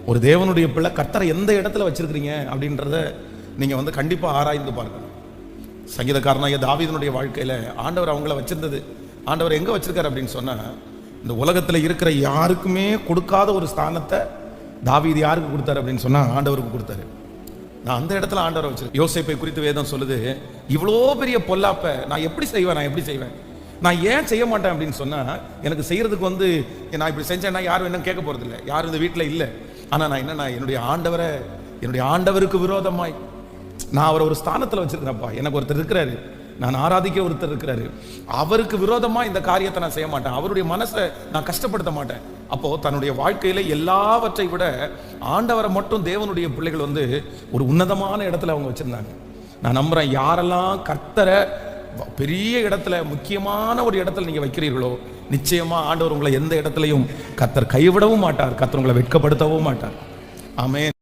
ஒரு தேவனுடைய பிள்ளை கர்த்தரை எந்த இடத்துல வச்சிருக்கிறீங்க அப்படின்றத நீங்க வந்து கண்டிப்பா ஆராய்ந்து பார்க்கணும். சங்கீதக்காரனாகிய தாவீதுனுடைய வாழ்க்கையில ஆண்டவர் அவங்கள வச்சிருந்தது. ஆண்டவர் எங்க வச்சிருக்காரு அப்படின்னு சொன்னா, இந்த உலகத்துல இருக்கிற யாருக்குமே கொடுக்காத ஒரு ஸ்தானத்தை தாவீது யாருக்கு கொடுத்தாரு அப்படின்னு சொன்னா ஆண்டவருக்கு கொடுத்தாரு. நான் அந்த இடத்துல ஆண்டவரை வச்சிருக்கேன். யோசேப்பை குறித்து வேதம் சொல்லுது, இவ்வளோ பெரிய பொல்லாப்ப நான் எப்படி செய்வேன், நான் ஏன் செய்ய மாட்டேன் அப்படின்னு சொன்னா, எனக்கு செய்யறதுக்கு வந்து நான் இப்படி செஞ்சேன்னா யாரும் என்ன கேட்க போறது இல்லை, யாரும் இந்த வீட்டில் இல்லை. ஆனா நான் என்னன்னா என்னுடைய ஆண்டவருக்கு விரோதமாய் நான் அவரை ஒரு ஸ்தானத்தில் வச்சிருக்கிறேன்ப்பா. எனக்கு ஒருத்தர் இருக்கிறாரு, நான் ஆராதிக்க ஒருத்தர் இருக்கிறாரு, அவருக்கு விரோதமா இந்த காரியத்தை நான் செய்ய மாட்டேன், அவருடைய மனசை நான் கஷ்டப்படுத்த மாட்டேன். அப்போ தன்னுடைய வாழ்க்கையில எல்லாவற்றை விட ஆண்டவரை மட்டும் தேவனுடைய பிள்ளைகள் வந்து ஒரு உன்னதமான இடத்துல அவங்க வச்சிருந்தாங்க. நான் நம்புறேன், யாரெல்லாம் கர்த்தரை பெரிய இடத்துல முக்கியமான ஒரு இடத்துல நீங்க வைக்கிறீர்களோ, நிச்சயமா ஆண்டவர் உங்களை எந்த இடத்துலையும் கர்த்தர் கைவிடவும் மாட்டார், கர்த்தர் உங்களை வெட்கப்படுத்தவும் மாட்டார். ஆமென்.